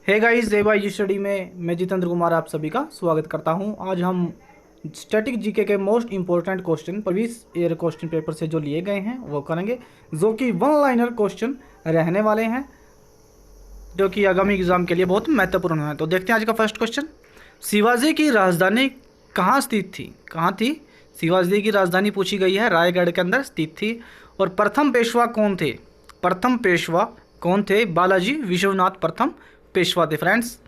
Hey guys, जय भाई study में मैं जितेंद्र कुमार आप सभी का स्वागत करता हूं। आज हम स्टैटिक जीके के most important question previous year question paper से जो लिए गए हैं वो करेंगे, जो कि वन लाइनर क्वेश्चन रहने वाले हैं, जो कि आगामी एग्जाम के लिए बहुत महत्वपूर्ण है। तो देखते हैं आज का फर्स्ट क्वेश्चन। शिवाजी की राजधानी कहाँ स्थित थी? कहाँ थी? शिवाजी की राजधानी पूछी गई है, रायगढ़ के अंदर स्थित थी। और प्रथम पेशवा कौन थे? प्रथम पेशवा कौन थे? बालाजी विश्वनाथ प्रथम पेशवा थे फ्रेंड्स।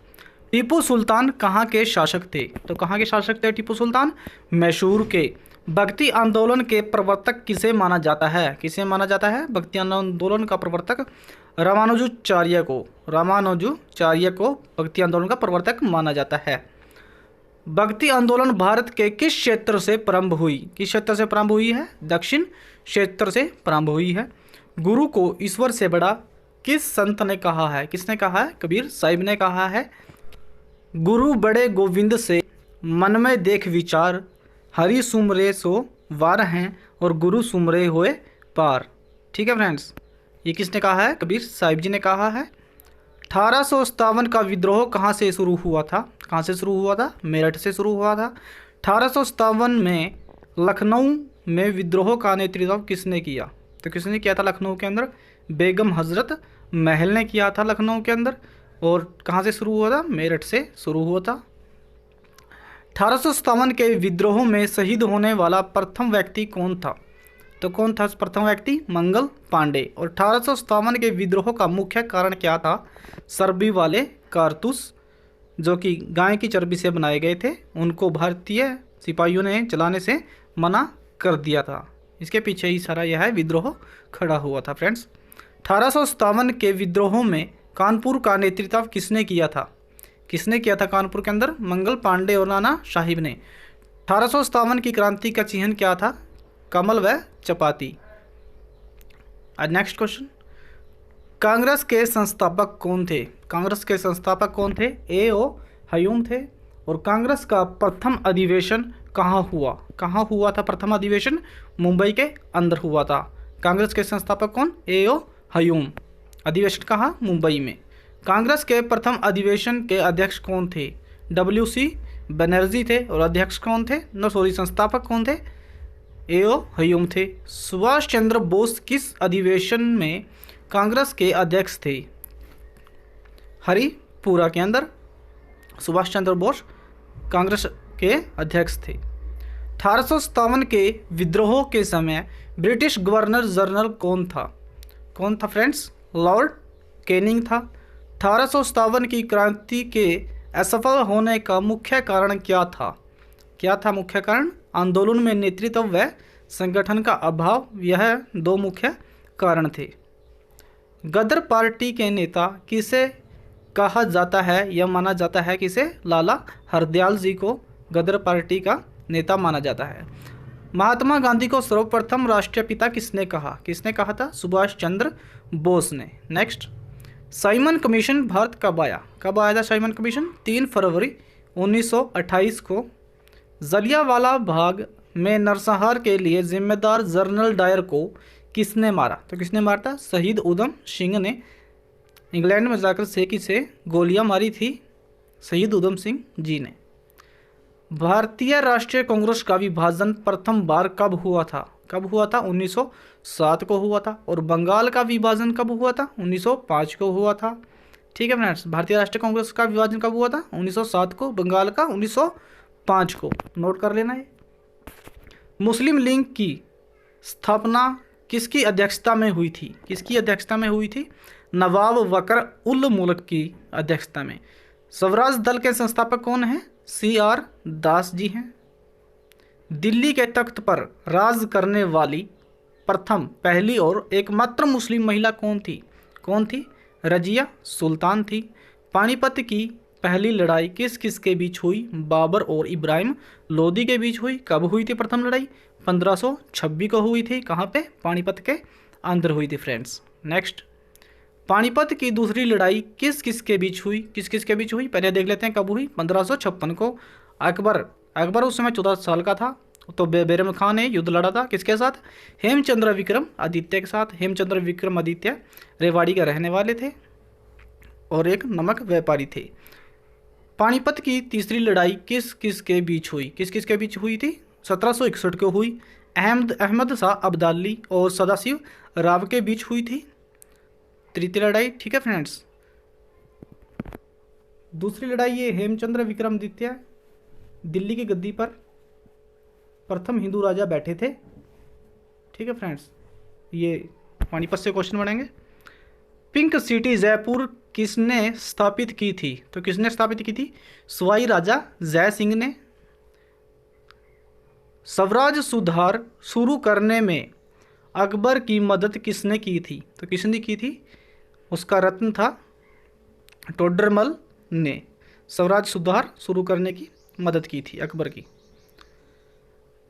टीपू सुल्तान कहाँ के शासक थे? तो कहाँ के शासक थे टीपू सुल्तान? मैसूर के। भक्ति आंदोलन के प्रवर्तक किसे माना जाता है? किसे माना जाता है भक्ति आंदोलन का प्रवर्तक? रामानुजाचार्य को। रामानुजाचार्य को भक्ति आंदोलन का प्रवर्तक माना जाता है। भक्ति आंदोलन भारत के किस क्षेत्र से प्रारंभ हुई? किस क्षेत्र से प्रारंभ हुई है? दक्षिण क्षेत्र से प्रारंभ हुई है। गुरु को ईश्वर से बड़ा किस संत ने कहा है? किसने कहा है? कबीर साहिब ने कहा है। गुरु बड़े गोविंद से मन में देख विचार, हरि सुमरे सो वार हैं और गुरु सुमरे होए पार। ठीक है फ्रेंड्स, ये किसने कहा है? कबीर साहिब जी ने कहा है। 1857 का विद्रोह कहाँ से शुरू हुआ था? कहाँ से शुरू हुआ था? मेरठ से शुरू हुआ था। 1857 में लखनऊ में विद्रोह का नेतृत्व किसने किया? तो किसने किया था लखनऊ के अंदर? बेगम हजरत महल ने किया था लखनऊ के अंदर। और कहाँ से शुरू हुआ था? मेरठ से शुरू हुआ था। 1857 के विद्रोह में शहीद होने वाला प्रथम व्यक्ति कौन था? तो कौन था प्रथम व्यक्ति? मंगल पांडे। और 1857 के विद्रोह का मुख्य कारण क्या था? चर्बी वाले कारतूस जो कि गाय की चर्बी से बनाए गए थे, उनको भारतीय सिपाहियों ने चलाने से मना कर दिया था। इसके पीछे ही सारा यह विद्रोह खड़ा हुआ था फ्रेंड्स। 1857 के विद्रोह में कानपुर का नेतृत्व किसने किया था? किसने किया था कानपुर के अंदर? मंगल पांडे और नाना साहिब ने। 1857 की क्रांति का चिन्ह क्या था? कमल व चपाती। Next question. कांग्रेस के संस्थापक कौन थे? कांग्रेस के संस्थापक कौन थे? ए.ओ. ह्यूम थे। और कांग्रेस का प्रथम अधिवेशन कहाँ हुआ? कहाँ हुआ था प्रथम अधिवेशन? मुंबई के अंदर हुआ था। कांग्रेस के संस्थापक कौन? ए.ओ. ह्यूम। अधिवेशन कहाँ? मुंबई में। कांग्रेस के प्रथम अधिवेशन के अध्यक्ष कौन थे? W.C. बनर्जी थे। और अध्यक्ष कौन थे? संस्थापक कौन थे? ए.ओ. ह्यूम थे। सुभाष चंद्र बोस किस अधिवेशन में कांग्रेस के अध्यक्ष थे? हरिपुरा के अंदर सुभाष चंद्र बोस कांग्रेस के अध्यक्ष थे। 1857 के विद्रोह के समय ब्रिटिश गवर्नर जनरल कौन था? कौन था फ्रेंड्स? लॉर्ड कैनिंग था। 1857 की क्रांति के असफल होने का मुख्य कारण क्या था? क्या था मुख्य कारण? आंदोलन में नेतृत्व व संगठन का अभाव। यह दो मुख्य कारण थे। गदर पार्टी के नेता किसे कहा जाता है या माना जाता है? किसे? लाला हरदयाल जी को गदर पार्टी का नेता माना जाता है। महात्मा गांधी को सर्वप्रथम राष्ट्रीय पिता किसने कहा? किसने कहा था? सुभाष चंद्र बोस ने। नेक्स्ट, साइमन कमीशन भारत कब आया? कब आया था साइमन कमीशन? 3 फरवरी 1928 को। जलियांवाला बाग में नरसंहार के लिए जिम्मेदार जनरल डायर को किसने मारा? तो किसने मारा था? शहीद उधम सिंह ने। इंग्लैंड में जाकर सेकी से गोलियां मारी थी शहीद उधम सिंह जी ने। भारतीय राष्ट्रीय कांग्रेस का विभाजन प्रथम बार कब हुआ था? कब हुआ था? 1907 को हुआ था। और बंगाल का विभाजन कब हुआ था? 1905 को हुआ था। ठीक है फ्रेंड्स, भारतीय राष्ट्रीय कांग्रेस का विभाजन कब हुआ था? 1907 को। बंगाल का 1905 को। नोट कर लेना है। मुस्लिम लीग की स्थापना किसकी अध्यक्षता में हुई थी? किसकी अध्यक्षता में हुई थी? नवाब वकर उल मुल्क की अध्यक्षता में। स्वराज दल के संस्थापक कौन हैं? C.R. दास जी हैं। दिल्ली के तख्त पर राज करने वाली प्रथम, पहली और एकमात्र मुस्लिम महिला कौन थी? कौन थी? रजिया सुल्तान थी। पानीपत की पहली लड़ाई किस किस के बीच हुई? बाबर और इब्राहिम लोदी के बीच हुई। कब हुई थी प्रथम लड़ाई? 1526 को हुई थी। कहाँ पे? पानीपत के अंदर हुई थी फ्रेंड्स। नेक्स्ट, पानीपत की दूसरी लड़ाई किस किस के बीच हुई? किस किस के बीच हुई? पहले देख लेते हैं कब हुई। 1556 को। अकबर उस समय 14 साल का था, तो बैरम खान ने युद्ध लड़ा था किसके साथ? हेमचंद्र विक्रम आदित्य के साथ। हेमचंद्र विक्रम आदित्य रेवाड़ी के रहने वाले थे। और एक नमक व्यापारी थे। पानीपत की तीसरी लड़ाई किस किस के बीच हुई? किस किस के बीच हुई थी? 1761 को हुई। अहमद शाह अब्दाली और सदाशिव राव के बीच हुई थी तृतीय लड़ाई। ठीक है फ्रेंड्स। दूसरी लड़ाई ये हेमचंद्र विक्रमादित्य दिल्ली की गद्दी पर प्रथम हिंदू राजा बैठे थे। ठीक है फ्रेंड्स, ये पानीपत से क्वेश्चन बढ़ेंगे। पिंक सिटी जयपुर किसने स्थापित की थी? तो किसने स्थापित की थी? सवाई राजा जय सिंह ने। स्वराज सुधार शुरू करने में अकबर की मदद किसने की थी? तो किसने की थी? उसका रत्न था टोडरमल ने स्वराज सुधार शुरू करने की मदद की थी अकबर की।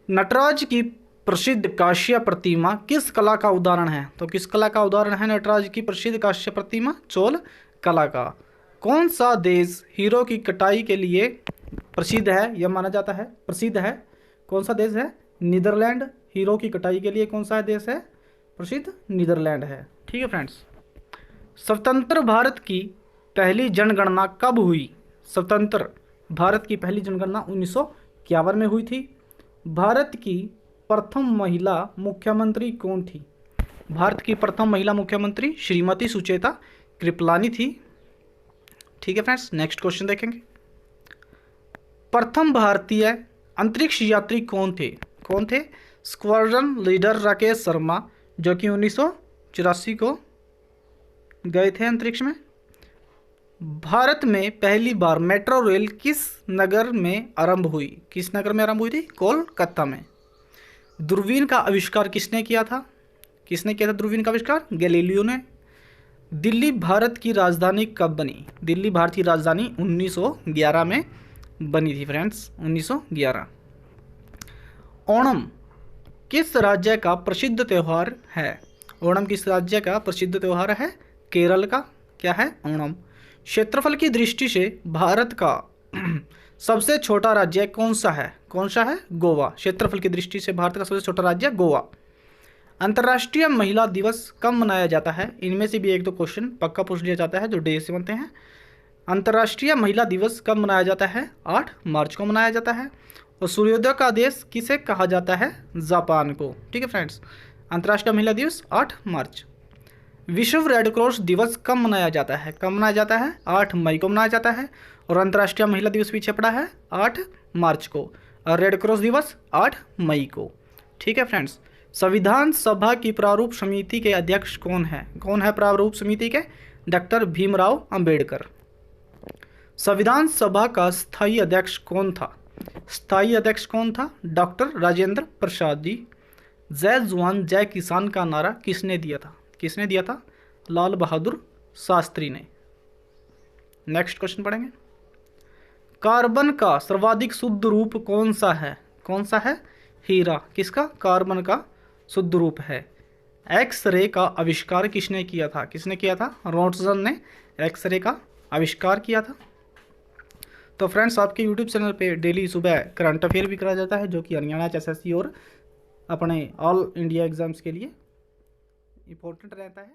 नटराज की प्रसिद्ध कांस्य प्रतिमा किस कला का उदाहरण है? तो किस कला का उदाहरण है नटराज की प्रसिद्ध कांस्य प्रतिमा? चोल कला का। कौन सा देश हीरो की कटाई के लिए प्रसिद्ध है? यह माना जाता है प्रसिद्ध है। कौन सा देश है? नीदरलैंड। हीरो की कटाई के लिए कौन सा देश है प्रसिद्ध? नीदरलैंड है। ठीक है फ्रेंड्स। स्वतंत्र भारत की पहली जनगणना कब हुई? स्वतंत्र भारत की पहली जनगणना 1951 में हुई थी। भारत की प्रथम महिला मुख्यमंत्री कौन थी? भारत की प्रथम महिला मुख्यमंत्री श्रीमती सुचेता कृपलानी थी। ठीक है फ्रेंड्स, नेक्स्ट क्वेश्चन देखेंगे। प्रथम भारतीय अंतरिक्ष यात्री कौन थे? कौन थे? स्क्वाड्रन लीडर राकेश शर्मा, जो कि 1984 को गए थे अंतरिक्ष में। भारत में पहली बार मेट्रो रेल किस नगर में आरंभ हुई? किस नगर में आरंभ हुई थी? कोलकाता में। दूरबीन का आविष्कार किसने किया था? किसने किया था दूरबीन का आविष्कार? गैलीलियो ने। दिल्ली भारत की राजधानी कब बनी? दिल्ली भारत की राजधानी 1911 में बनी थी फ्रेंड्स, 1911। ओणम किस राज्य का प्रसिद्ध त्यौहार है? ओणम किस राज्य का प्रसिद्ध त्यौहार है? केरल का। क्या है? ओणम। क्षेत्रफल की दृष्टि से भारत का सबसे छोटा राज्य कौन सा है? कौन सा है? गोवा। क्षेत्रफल की दृष्टि से भारत का सबसे छोटा राज्य गोवा। अंतर्राष्ट्रीय महिला दिवस कब मनाया जाता है? इनमें से भी एक दो क्वेश्चन पक्का पूछ लिया जाता है जो डे से बनते हैं। अंतर्राष्ट्रीय महिला दिवस कब मनाया जाता है? 8 मार्च को मनाया जाता है। और सूर्योदय का देश किसे कहा जाता है? जापान को। ठीक है फ्रेंड्स, अंतर्राष्ट्रीय महिला दिवस 8 मार्च। विश्व रेड क्रॉस दिवस कब मनाया जाता है? कब मनाया जाता है? 8 मई को मनाया जाता है। और अंतर्राष्ट्रीय महिला दिवस पीछे पड़ा है 8 मार्च को, और रेड क्रॉस दिवस 8 मई को। ठीक है फ्रेंड्स। संविधान सभा की प्रारूप समिति के अध्यक्ष कौन है? कौन है प्रारूप समिति के? डॉक्टर भीमराव अंबेडकर। संविधान सभा का स्थायी अध्यक्ष कौन था? स्थायी अध्यक्ष कौन था? डॉक्टर राजेंद्र प्रसाद जी। जय जवान जय किसान का नारा किसने दिया था? किसने दिया था? लाल बहादुर शास्त्री ने। नेक्स्ट क्वेश्चन पढ़ेंगे। कार्बन का सर्वाधिक शुद्ध रूप कौन सा है? कौन सा है? हीरा। किसका? कार्बन का शुद्ध रूप है। एक्सरे का आविष्कार किसने किया था? किसने किया था? रॉटसन ने एक्सरे का आविष्कार किया था। तो फ्रेंड्स, आपके यूट्यूब चैनल पे डेली सुबह करंट अफेयर भी कराया जाता है, जो कि हरियाणा एसएससी और अपने ऑल इंडिया एग्जाम्स के लिए इम्पोर्टेंट रहता है।